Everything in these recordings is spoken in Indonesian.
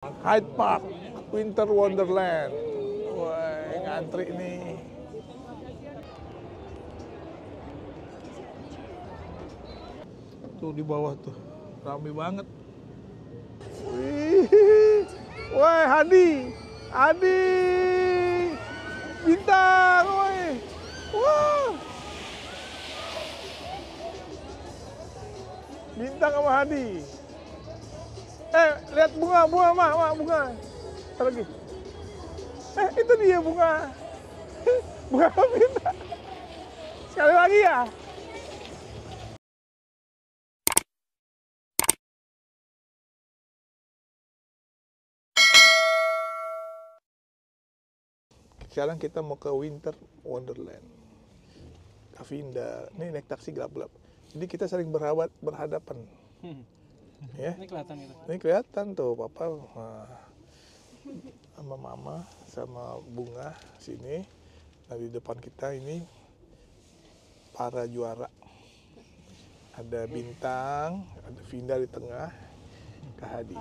Hyde Park, Winter Wonderland. Wah, ngantri nih. Tuh di bawah tuh, rame banget. Wih, woi Hadi, Hadi, bintang, woi, wah, bintang sama Hadi. Lihat bunga, bunga. Ada lagi. Itu dia bunga. Bunga bintang. Sekali lagi ya. Sekarang kita mau ke Winter Wonderland. Kavinda. Ini naik taksi gelap-gelap. Jadi kita sering berhadapan. Ya. Ini kelihatan gitu. Ini kelihatan tuh papa sama mama sama bunga sini. Nah di depan kita ini para juara. Ada bintang, ada Vinda di tengah, Kak Hadi.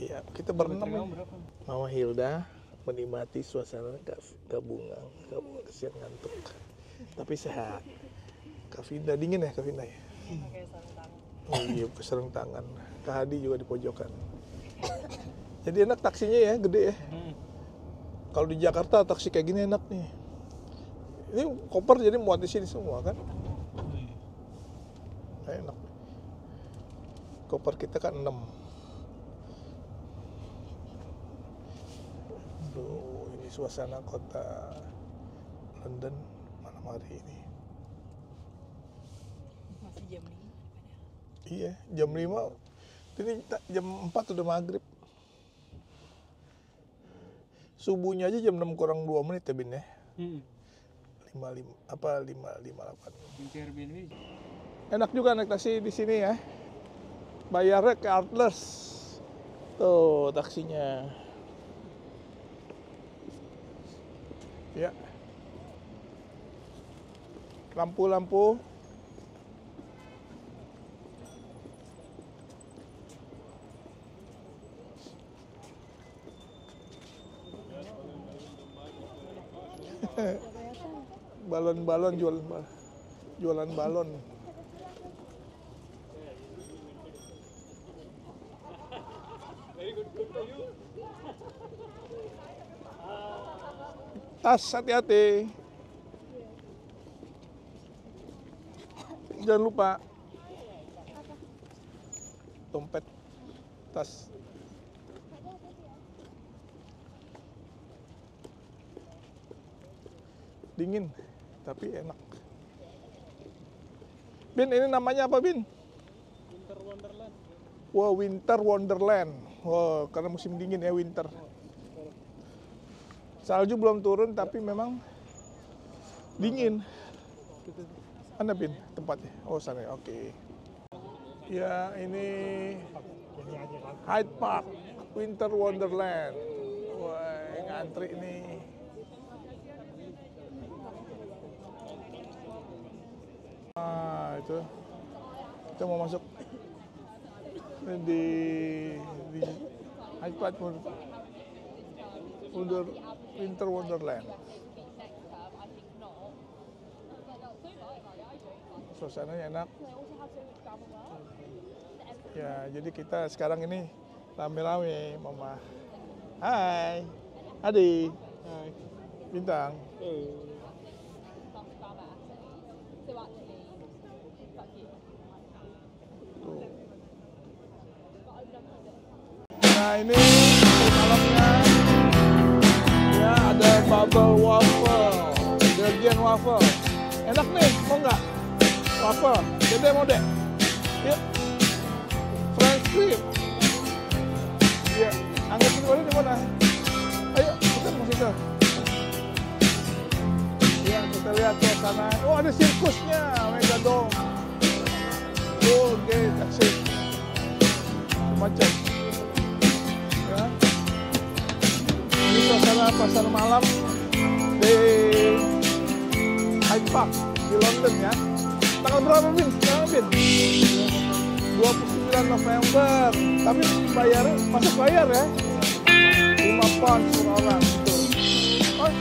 Iya, kita berenam. Mama Hilda menikmati suasana Kak Bunga. Kak Bunga kesian ngantuk. Tapi sehat. Kak Vinda dingin ya Kak Vinda ya? Oh iya, sarung tangan. Kak Hadi juga di pojokan. Jadi enak taksinya ya, gede ya. Kalau di Jakarta taksi kayak gini enak nih. Ini koper jadi muat di sini semua kan. Enak. Koper kita kan 6. Tuh, ini suasana kota London malam hari ini. Masih jam 5. Iya, jam 5. Ini jam 4 udah maghrib. Subuhnya aja jam 6 kurang 2 menit ya, Bin ya? 5:58. Enak juga naik taksi di sini ya. Bayarnya cardless. Tuh taksinya. Ya. Lampu-lampu. Balon-balon jualan balon. Tas hati-hati. Jangan lupa dompet, tas. Dingin, tapi enak. Bin, ini namanya apa, Bin? Winter Wonderland. Wah, Winter Wonderland. Wah, karena musim dingin ya, winter. Salju belum turun, tapi memang dingin. Mana, Bin, tempatnya? Oh, sana, oke. Ya, ini Hyde Park, Winter Wonderland. Wah, ngantri nih. Itu kita mau masuk di Hyde Park Winter Wonderland. Suasananya enak. Ya, jadi kita sekarang ini rame-rame, Mama. Hai, Adi. Hai. Bintang. Nah ini malamnya ya ada bubble waffle, Belgian waffle, enak nih, mau nggak? Waffle, Dede mau deh, yuk, French cream, ya, angkatin boleh di mana? Ayo, kita mau situ. Ya, kita lihat ke sana. Oh ada sirkusnya, Megadome. Oh, oke, taksi, macam. Ini suasana pasar malam di Hyde Park di London ya. Tanggal berapa, Bin? Sekarang, Bin? 29 bulan November. Tapi bayar, masuk bayar ya. 5 pound per orang. Gitu. Oh.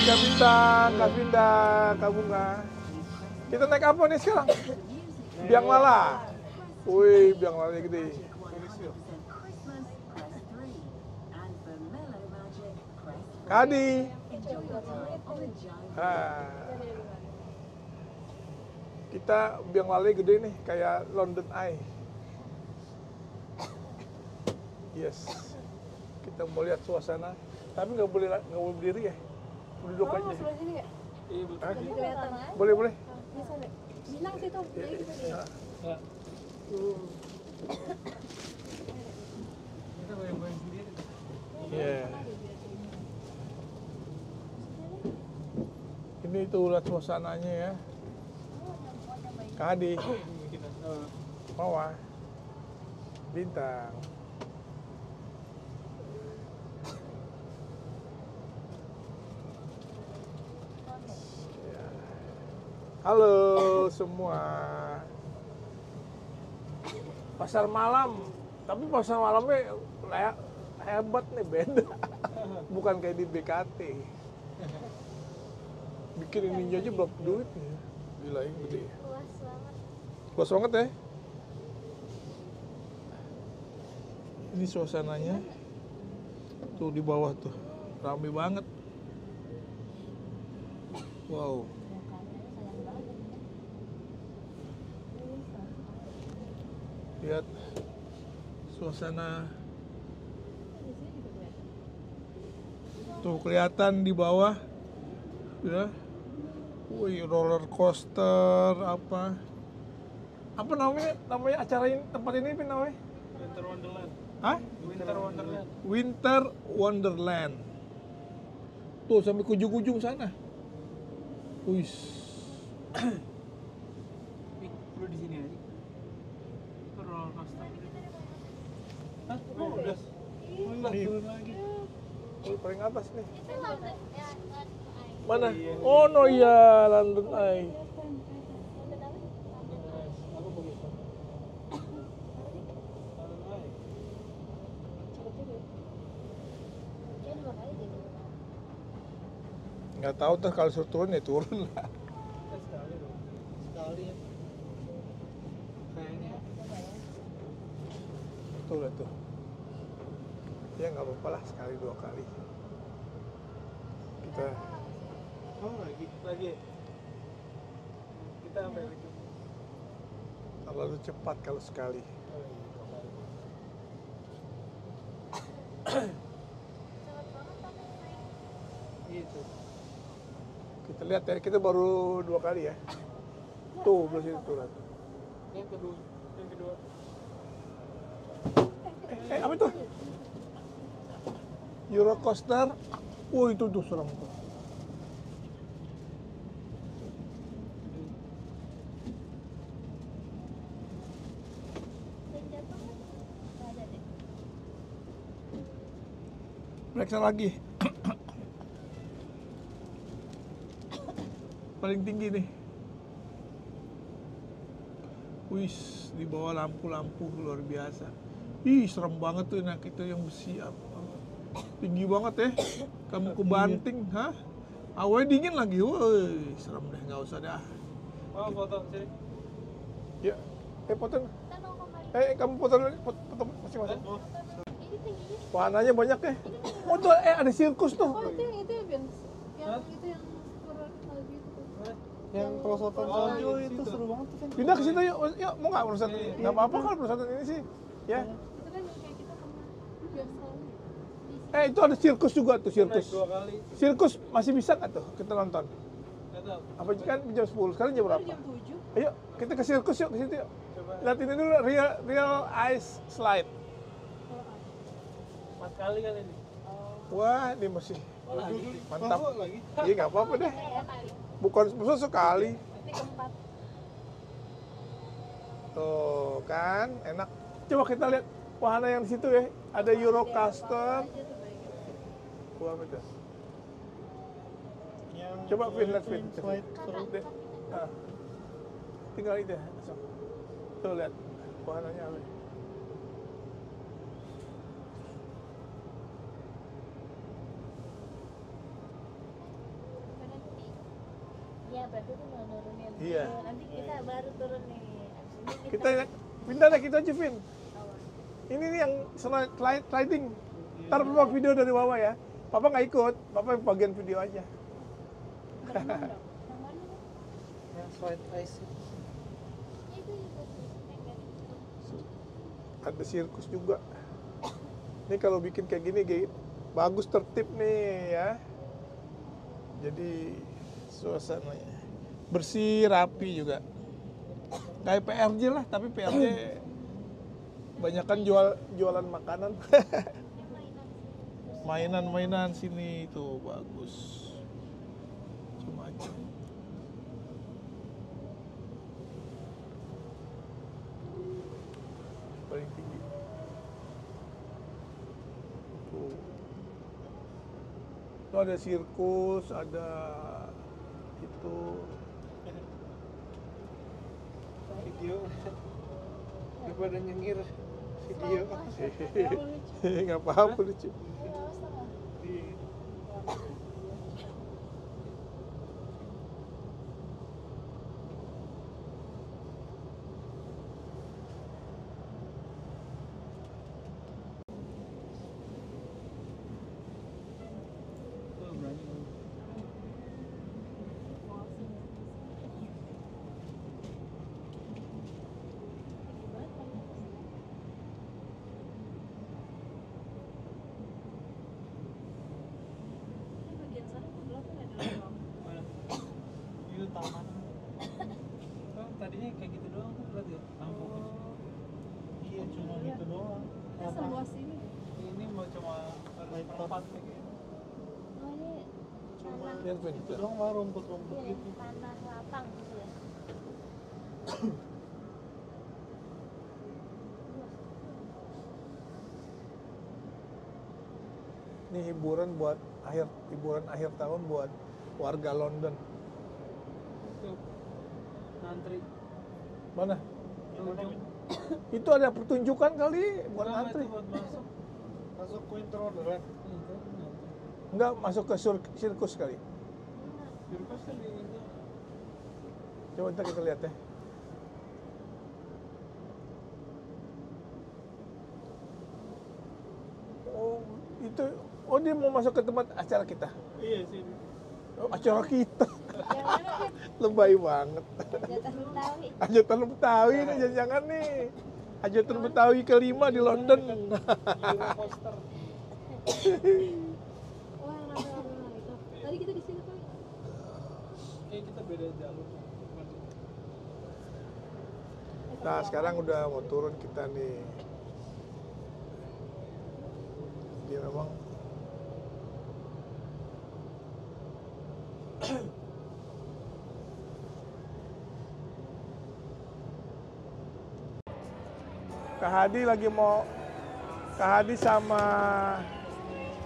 Kak Bintang, Kak Vinda, Kak Bunga. Kita naik apa nih sekarang? Biang lala. Wih, biang lala gede. Kadi. Kita biang lala gede nih, kayak London Eye. Yes. Kita mau lihat suasana, tapi nggak boleh berdiri ya. Duduk aja. Iya, betul. Kelihatan. Boleh, boleh. Bisa nggak? Bilang situ. Ya. Kita goyang-goyang sendiri. Iya. Ini tuh lihat suasananya ya. Kadi, Kita. Mawar, Bintang. Halo semua. Pasar malam, tapi pasar malamnya hebat nih, beda. Bukan kayak di BKT. Bikin ini aja berapa duit nih? Gila ini gede. Luas banget. Luas banget ya. Ini suasananya. Tuh di bawah tuh, rame banget. Wow. Lihat suasana. Tuh kelihatan di bawah. Ya. Wih, roller coaster apa? Apa namanya? Namanya acara ini, tempat ini apa namanya? Winter Wonderland. Hah? Winter Wonderland. Winter Wonderland. Tuh sampai ke ujung-ujung sana. Wih. Lu di sini aja. Itu roller coaster. Hah? Oh, udah. Oh, enggak, Nih. turun lagi. Oh, paling atas nih. Itu London. Ya, Mana? Iya. Oh no ya, London Eye. London apa? Aku begitu. Dia 2 kali jadi. Nggak tahu tuh kalau suruh turun ya turun lah. Sekali dong. Sekali ya. Kayaknya. Tuh lah tuh. Ya nggak apa-apa lah, sekali 2 kali. Kita Oh, lagi. Kita sampai ujung. terlalu cepat kalau sekali. Oh, iya, 2 kali. Cepet banget tapi naik. Gitu. Kita lihat ya, kita baru 2 kali ya. Tuh, belah situ tuh lah. Yang kedua. Apa itu? Euro coaster. Oh, itu tuh serem tuh. Periksa lagi. Paling tinggi nih. Wis, di bawah lampu-lampu luar biasa. Ih, serem banget tuh enak itu yang besi. Tinggi banget ya. Kamu kebanting, hah? Awalnya dingin lagi, woi, serem deh, nggak usah dah. Oh, foto sini. Ya, foto. Kita mau kemana? Kamu foto dulu, foto masing-masing. Oh, Ini tingginya. Wahananya banyak ya. Oh tuh, ada sirkus tuh. Oh itu yang Vince, yang itu yang kurang lagi itu. Yang pelosotan Oh, salju iya, itu situ. seru banget tuh kan. Pindah ke situ yuk, yuk mau nggak perusahaan? Iya, Nggak apa-apa kalau perusahaan ini sih, ya. Itu kan yang kayak kita pernah biasa. Itu ada sirkus juga tuh, naik sirkus. 2 kali. Sirkus masih bisa nggak tuh kita nonton? Nggak tahu. Apa kan jam 10, sekarang jam berapa? Jam 7. Ayo, kita ke sirkus yuk, ke situ yuk. Coba. Lihat ini dulu, real ice slide. 4 kali kali ini. Wah, ini masih mantap. Oh, lagi. Iya nggak apa-apa deh. Ya kali. Bukan sekali. Ini keempat. Tuh kan, enak. Coba kita lihat wahana yang di situ ya. Ada Eurocoaster. Wah, betul. Yang Coba Vin, lihat Vin. slide seru. Deh. Ah. Tinggal itu ya, langsung. Tuh lihat wahananya apa. Berhenti. Iya, berarti itu mau nurunin. Iya. Nanti kita baru turun nih. Abis ini Kita pindah deh kita aja Vin. Ini nih yang sliding. Ntar papa video dari Wawa ya. Papa nggak ikut, papa yang bagian video aja. yang mana? Yang slide ice. Itu juga sih. Ada sirkus juga. Ini kalau bikin kayak gini bagus, tertib nih ya. Jadi suasananya bersih, rapi juga. Kayak PRJ lah, tapi PRJ banyakan jualan makanan. Mainan-mainan sini itu bagus. Cuma aja. Paling tinggi. Tuh. Itu ada sirkus, ada itu. Video. Daripada nyengir video. Nggak apa-apa lucu. Oh, berani. Bagian sana ke belakang ada ruang. Mana? Itu taman. Oh, tadinya kayak gitu doang tuh berarti ya? Lampu. Iya cuma gitu doang. Kita seluas ini. Ini mau cuma perempat kayak gitu. Oh, ini Cuma tanah. Lihat Vin. itu doang mah rumput-rumput Iya, gitu. tanah lapang gitu ya. Ini hiburan akhir tahun buat warga London. Tuh. Ngantri. Mana? Yang ujung. Itu ada pertunjukan kali buat Enggak, ngantri. itu buat masuk. Masuk Winter Wonderland. Itu ngantri. Enggak masuk ke sirkus kali. Sirkus kan di itu. Coba ntar kita lihat ya. Oh, itu dia mau masuk ke tempat acara kita. Iya sini. Oh, acara kita. Yang mana kan? Lebay banget. Jatah Betawi. Hajatan Betawi nih jangan nih. Hajatan Betawi kelima di London. Eurocoaster. Oh yang rame-rame itu. Tadi kita di sini tuh. Kayak kita beda jalur. Nah, sekarang udah mau turun kita nih. Dia memang Kak Hadi sama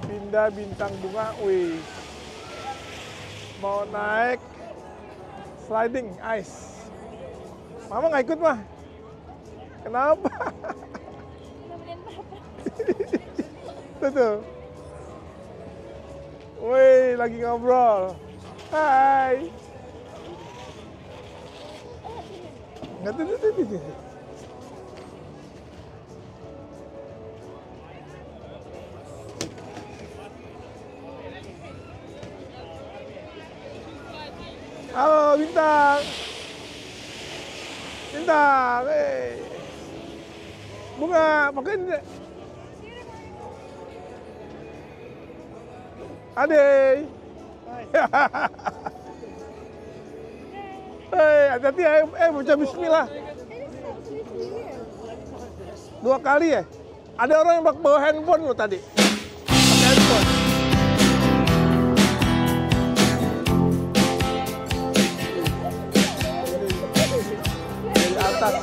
Pindah Bintang Bunga. Wih. Mau naik sliding ice. Mama nggak ikut, mah? Kenapa? Nemenin papa. Tuh. Wih, lagi ngobrol. Hai. Nggak tuh. Halo, Bintang. Bintang, Bunga, pakai ini. Adey. Hei, hati-hati ya. Baca bismillah. 2 kali ya? Ada orang yang bawa handphone lo tadi. Pakai handphone. Dari atas.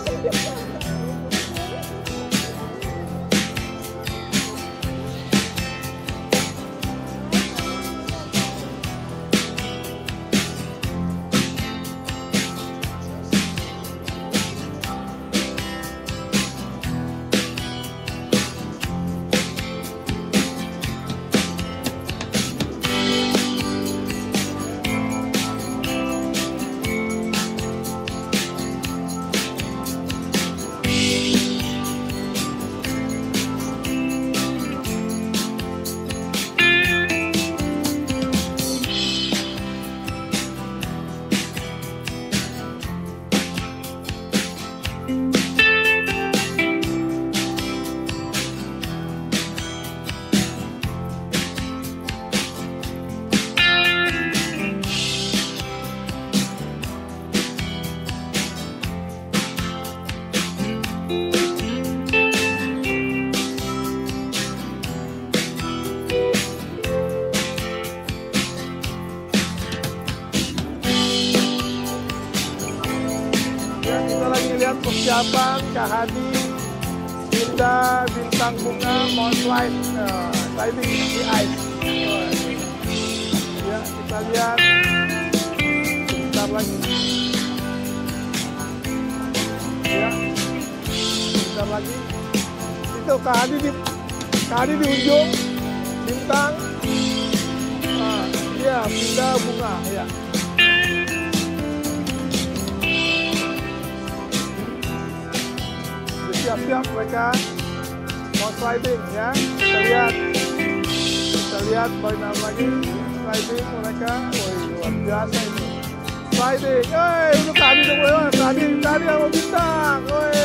Persiapan Kak Hadi pindah Bintang Bunga mau sliding di ice. Ya, kita lihat sebentar lagi. Ya, sebentar lagi. Itu Kak Hadi di ujung Bintang. Ya, pindah bunga. Ya. Siap-siap mereka mau sliding ya. Kita lihat bagaimana lagi sliding mereka. Woi, luar biasa ini. Sliding. Untuk tadi dong, tadi sama Bintang. Woi.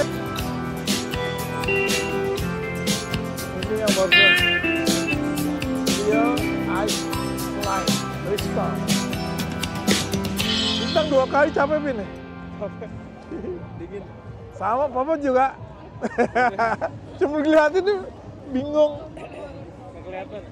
Ini yang baru. Dia ice slide restart. Bintang 2 kali capek ini. Dingin. Sama Papa juga. Cuma ngeliatin tuh bingung. Nggak kelihatan.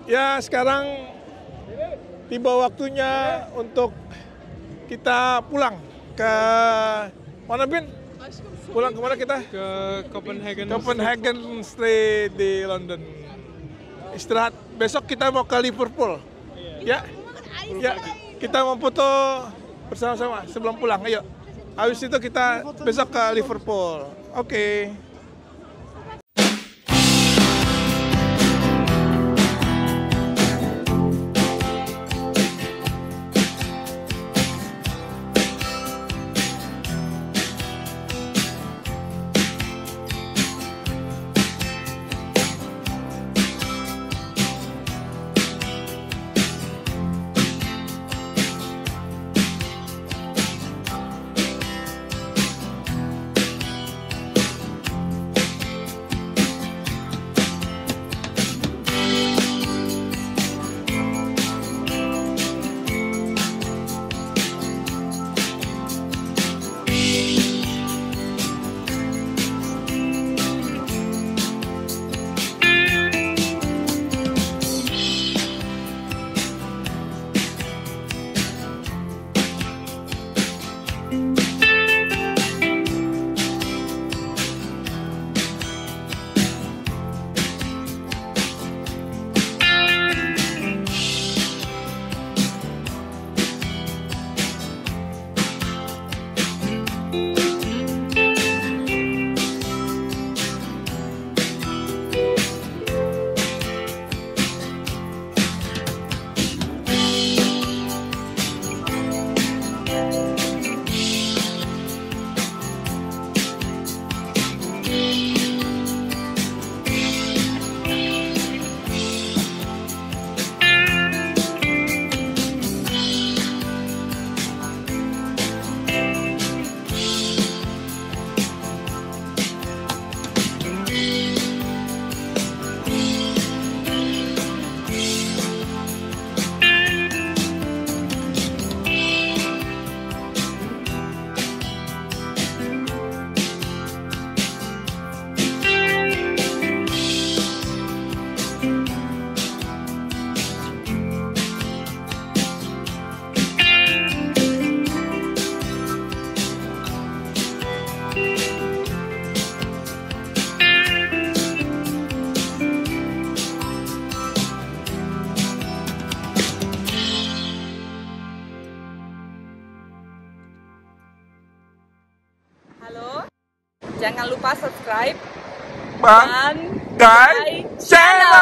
Ya, sekarang tiba waktunya untuk kita pulang ke mana, Bin? Pulang kemana kita? Ke Copenhagen. Copenhagen Street di London. Istirahat. Besok kita mau ke Liverpool. Ya, ya. Kita mau foto bersama-sama sebelum pulang. Ayo. Habis itu kita besok ke Liverpool. Oke. Jangan lupa subscribe Bang dan Guys Channel.